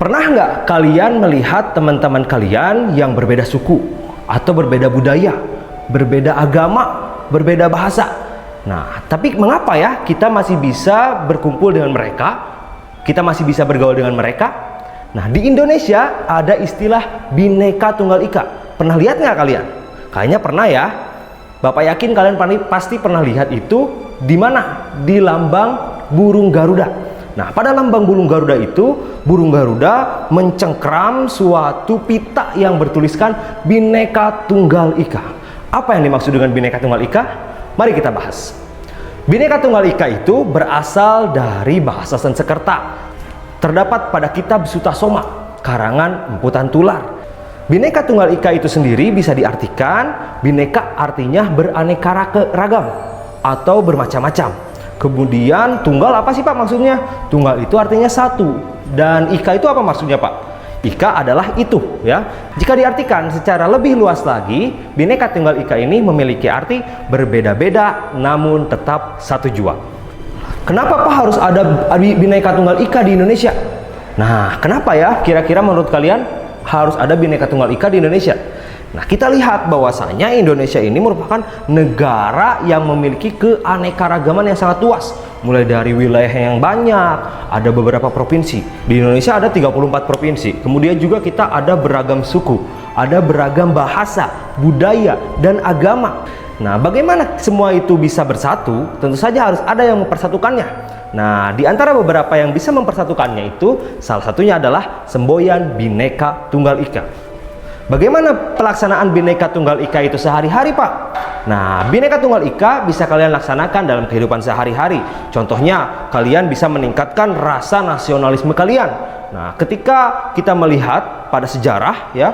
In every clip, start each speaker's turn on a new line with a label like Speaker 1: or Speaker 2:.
Speaker 1: Pernah nggak kalian melihat teman-teman kalian yang berbeda suku atau berbeda budaya, berbeda agama, berbeda bahasa? Nah, tapi mengapa ya kita masih bisa berkumpul dengan mereka? Kita masih bisa bergaul dengan mereka? Nah, di Indonesia ada istilah Bhinneka Tunggal Ika. Pernah lihat nggak kalian? Kayaknya pernah ya. Bapak yakin kalian pasti pernah lihat itu di mana? Di lambang burung Garuda. Nah, pada lambang burung Garuda itu, burung Garuda mencengkram suatu pita yang bertuliskan Bhinneka Tunggal Ika. Apa yang dimaksud dengan Bhinneka Tunggal Ika? Mari kita bahas. Bhinneka Tunggal Ika itu berasal dari bahasa Sanskerta. Terdapat pada kitab Sutta Soma, karangan Empu Tantular. Bhinneka Tunggal Ika itu sendiri bisa diartikan, Bhinneka artinya beraneka ragam atau bermacam-macam. Kemudian tunggal apa sih Pak maksudnya? Tunggal itu artinya satu. Dan Ika itu apa maksudnya Pak? Ika adalah itu ya. Jika diartikan secara lebih luas lagi, Bhinneka Tunggal Ika ini memiliki arti berbeda-beda namun tetap satu jua. Kenapa Pak harus ada Bhinneka Tunggal Ika di Indonesia? Nah, kenapa ya kira-kira menurut kalian harus ada Bhinneka Tunggal Ika di Indonesia? Nah, kita lihat bahwasanya Indonesia ini merupakan negara yang memiliki keanekaragaman yang sangat luas. Mulai dari wilayah yang banyak, ada beberapa provinsi. Di Indonesia ada 34 provinsi. Kemudian juga kita ada beragam suku, ada beragam bahasa, budaya, dan agama. Nah, bagaimana semua itu bisa bersatu? Tentu saja harus ada yang mempersatukannya. Nah, di antara beberapa yang bisa mempersatukannya itu, salah satunya adalah semboyan Bhinneka Tunggal Ika. Bagaimana pelaksanaan Bhinneka Tunggal Ika itu sehari-hari Pak? Nah, Bhinneka Tunggal Ika bisa kalian laksanakan dalam kehidupan sehari-hari. Contohnya, kalian bisa meningkatkan rasa nasionalisme kalian. Nah, ketika kita melihat pada sejarah ya,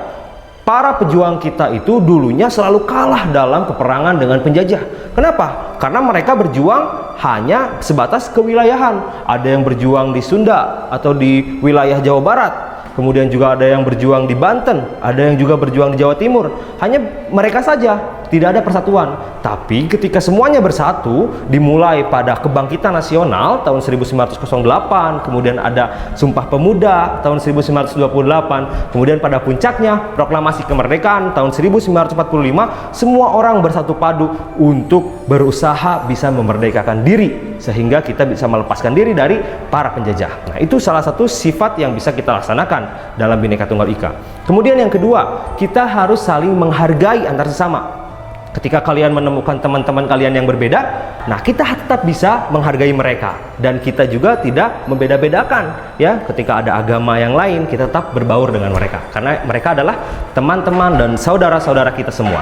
Speaker 1: para pejuang kita itu dulunya selalu kalah dalam peperangan dengan penjajah. Kenapa? Karena mereka berjuang hanya sebatas kewilayahan. Ada yang berjuang di Sunda atau di wilayah Jawa Barat. Kemudian juga ada yang berjuang di Banten, ada yang juga berjuang di Jawa Timur. Hanya mereka saja, tidak ada persatuan. Tapi ketika semuanya bersatu, dimulai pada kebangkitan nasional tahun 1908, kemudian ada Sumpah Pemuda tahun 1928, kemudian pada puncaknya proklamasi kemerdekaan tahun 1945, semua orang bersatu padu untuk berusaha bisa memerdekakan diri sehingga kita bisa melepaskan diri dari para penjajah. Nah, itu salah satu sifat yang bisa kita laksanakan dalam Bhinneka Tunggal Ika. Kemudian yang kedua, kita harus saling menghargai antar sesama. Ketika kalian menemukan teman-teman kalian yang berbeda, nah kita tetap bisa menghargai mereka dan kita juga tidak membeda-bedakan ya. Ketika ada agama yang lain, kita tetap berbaur dengan mereka karena mereka adalah teman-teman dan saudara-saudara kita semua.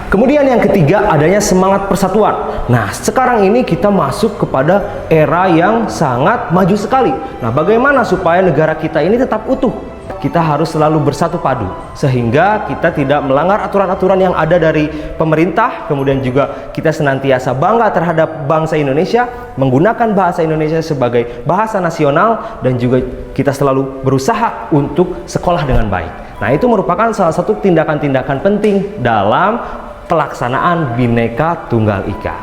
Speaker 1: Kemudian yang ketiga, adanya semangat persatuan. Nah, sekarang ini kita masuk kepada era yang sangat maju sekali. Nah, bagaimana supaya negara kita ini tetap utuh? Kita harus selalu bersatu padu sehingga kita tidak melanggar aturan-aturan yang ada dari pemerintah. Kemudian juga kita senantiasa bangga terhadap bangsa Indonesia, menggunakan bahasa Indonesia sebagai bahasa nasional, dan juga kita selalu berusaha untuk sekolah dengan baik. Nah, itu merupakan salah satu tindakan-tindakan penting dalam pelaksanaan Bhinneka Tunggal Ika.